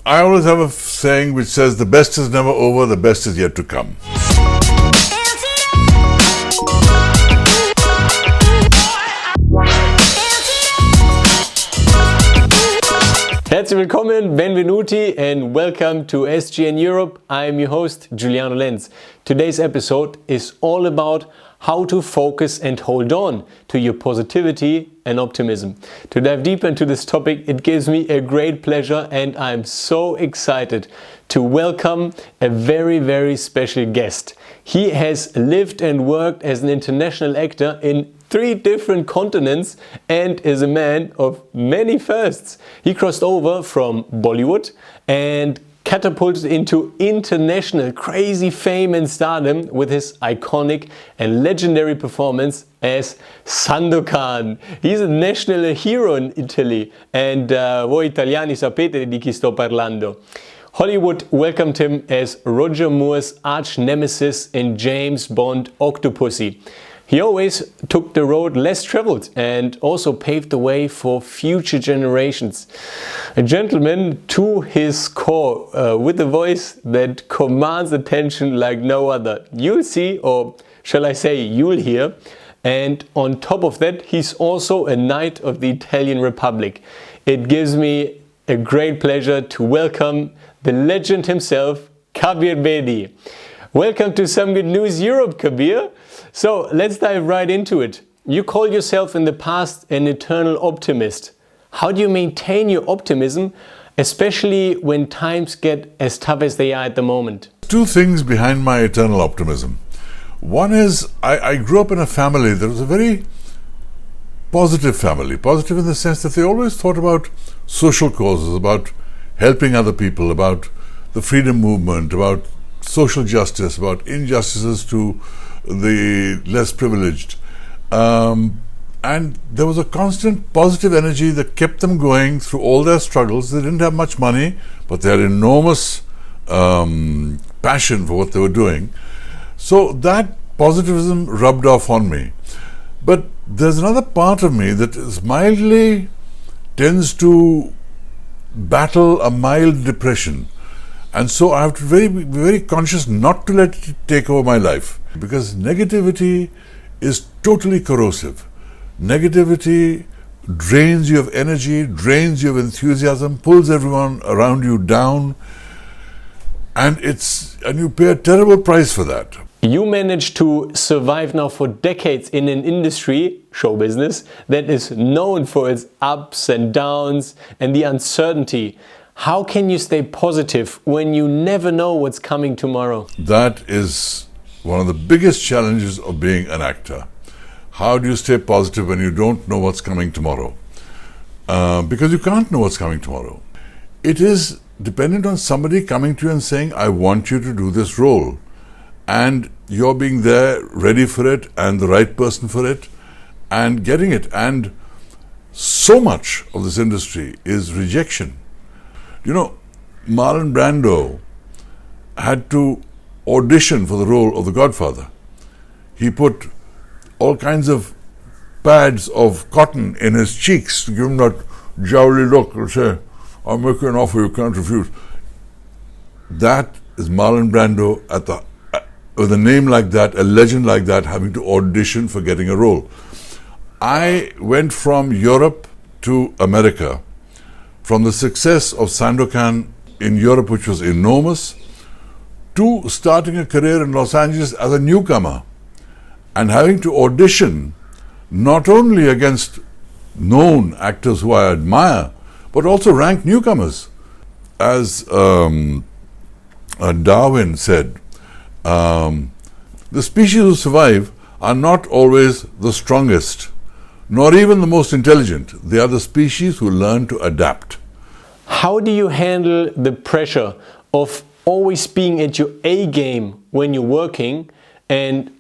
I always have a saying which says the best is never over, the best is yet to come. Herzlich willkommen, benvenuti, and welcome to SGN Europe. I am your host, Giuliano Lenz. Today's episode is all about how to focus and hold on to your positivity and optimism. To dive deeper into this topic, it gives me a great pleasure and I'm so excited to welcome a very, very special guest. He has lived and worked as an international actor in 3 different continents and is a man of many firsts. He crossed over from Bollywood and catapulted into international crazy fame and stardom with his iconic and legendary performance as Sandokan. He's a national hero in Italy, and voi italiani sapete di chi sto parlando. Hollywood welcomed him as Roger Moore's arch-nemesis in James Bond Octopussy. He always took the road less traveled and also paved the way for future generations. A gentleman to his core, with a voice that commands attention like no other. You'll see, or shall I say you'll hear. And on top of that, he's also a Knight of the Italian Republic. It gives me a great pleasure to welcome the legend himself, Kabir Bedi. Welcome to Some Good News Europe, Kabir. So let's dive right into it. You call yourself in the past an eternal optimist. How do you maintain your optimism, especially when times get as tough as they are at the moment? 2 things behind my eternal optimism. One is I grew up in a family that was a very positive family. Positive in the sense that they always thought about social causes, about helping other people, about the freedom movement, about social justice, about injustices to the less privileged. And there was a constant positive energy that kept them going through all their struggles. They didn't have much money, but they had enormous passion for what they were doing. So that positivism rubbed off on me. But there's another part of me that is mildly tends to battle a mild depression. And so I have to be very conscious not to let it take over my life, because negativity is totally corrosive. Negativity drains you of energy, drains you of enthusiasm, pulls everyone around you down, and you pay a terrible price for that. You managed to survive now for decades in an industry, show business, that is known for its ups and downs and the uncertainty. How can you stay positive when you never know what's coming tomorrow? That is one of the biggest challenges of being an actor. How do you stay positive when you don't know what's coming tomorrow? Because you can't know what's coming tomorrow. It is dependent on somebody coming to you and saying, I want you to do this role. And you're being there, ready for it, and the right person for it, and getting it. And so much of this industry is rejection. You know, Marlon Brando had to audition for the role of the Godfather. He put all kinds of pads of cotton in his cheeks to give him that jowly look and say, I'll make you an offer you can't refuse. That is Marlon Brando with a name like that, a legend like that, having to audition for getting a role. I went from Europe to America, from the success of Sandokan in Europe, which was enormous, to starting a career in Los Angeles as a newcomer and having to audition not only against known actors who I admire, but also ranked newcomers. As Darwin said, the species who survive are not always the strongest, nor even the most intelligent. They are the species who learn to adapt. How do you handle the pressure of always being at your A game when you're working, and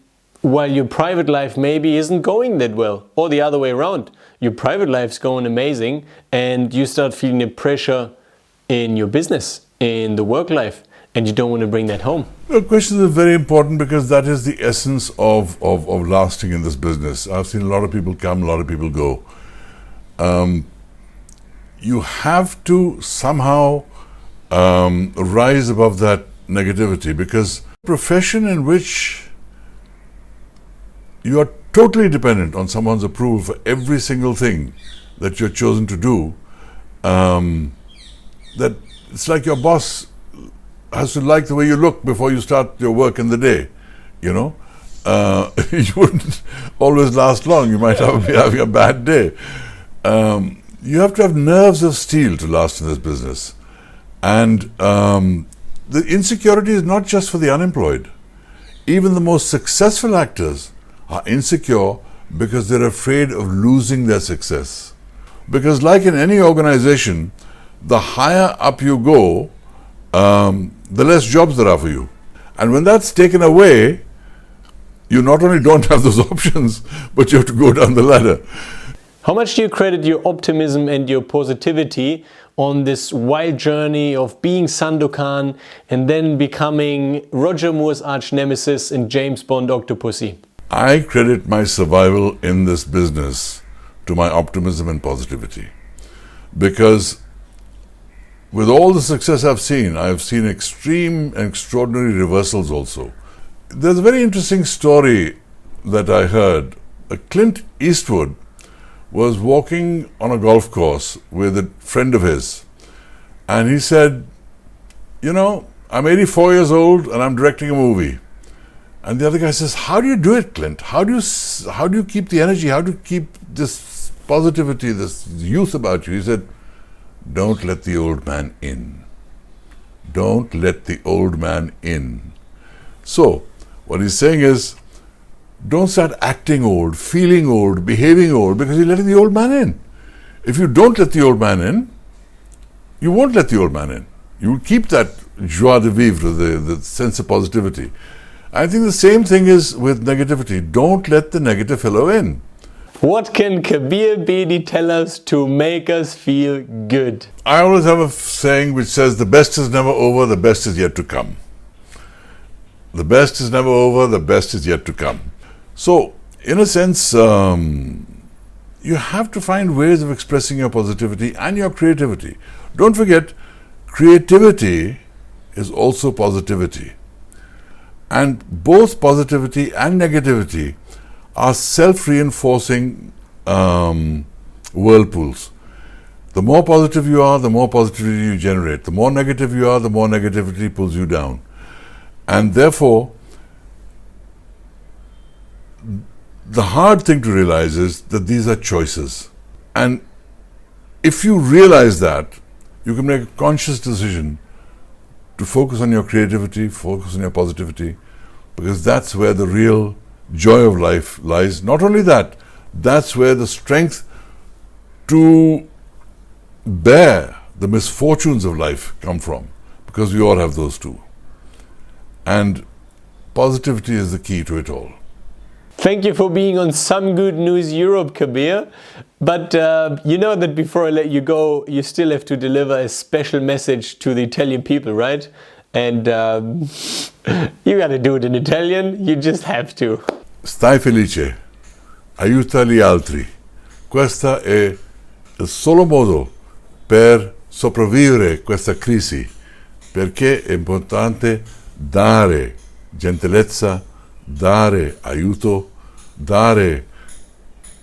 while your private life maybe isn't going that well, or the other way around? Your private life's going amazing and you start feeling the pressure in your business, in the work life, and you don't want to bring that home. Well, questions are very important because that is the essence of lasting in this business. I've seen a lot of people come, a lot of people go. You have to somehow rise above that negativity, because a profession in which you are totally dependent on someone's approval for every single thing that you're chosen to do, that it's like your boss has to like the way you look before you start your work in the day, you know. You wouldn't always last long. You might be having a bad day. You have to have nerves of steel to last in this business. And the insecurity is not just for the unemployed. Even the most successful actors are insecure because they're afraid of losing their success. Because like in any organization, the higher up you go, the less jobs there are for you. And when that's taken away, you not only don't have those options, but you have to go down the ladder. How much do you credit your optimism and your positivity on this wild journey of being Sandokan and then becoming Roger Moore's arch-nemesis in James Bond Octopussy? I credit my survival in this business to my optimism and positivity. Because with all the success I've seen extreme and extraordinary reversals also. There's a very interesting story that I heard. Clint Eastwood was walking on a golf course with a friend of his, and he said, you know, I'm 84 years old and I'm directing a movie. And the other guy says, how do you do it, Clint? How do you keep the energy? How do you keep this positivity, this youth about you? He said, don't let the old man in. Don't let the old man in. So, what he's saying is, don't start acting old, feeling old, behaving old, because you're letting the old man in. If you don't let the old man in, you won't let the old man in. You will keep that joie de vivre, the sense of positivity. I think the same thing is with negativity. Don't let the negative fellow in. What can Kabir Bedi tell us to make us feel good? I always have a saying which says, the best is never over, the best is yet to come. The best is never over, the best is yet to come. So, in a sense, you have to find ways of expressing your positivity and your creativity. Don't forget, creativity is also positivity. And both positivity and negativity are self-reinforcing whirlpools. The more positive you are, the more positivity you generate. The more negative you are, the more negativity pulls you down. And therefore, the hard thing to realize is that these are choices. And if you realize that, you can make a conscious decision to focus on your creativity, focus on your positivity, because that's where the real joy of life lies. Not only that, that's where the strength to bear the misfortunes of life come from, because we all have those too. And positivity is the key to it all. Thank you for being on Some Good News Europe, Kabir. But you know that before I let you go, you still have to deliver a special message to the Italian people, right? And you gotta do it in Italian, you just have to. Stai felice, aiuta gli altri. Questo è il solo modo per sopravvivere questa crisi, perché è importante dare gentilezza, dare aiuto, dare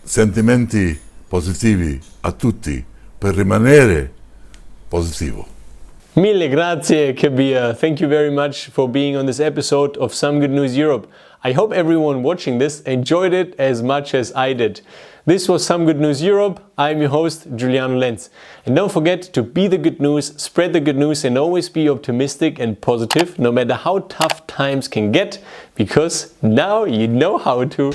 sentimenti positivi a tutti per rimanere positivo. Mille grazie, Kabir. Thank you very much for being on this episode of Some Good News Europe. I hope everyone watching this enjoyed it as much as I did. This was Some Good News Europe. I'm your host, Giuliano Lenz. And don't forget to be the good news, spread the good news, and always be optimistic and positive, no matter how tough times can get, because now you know how to.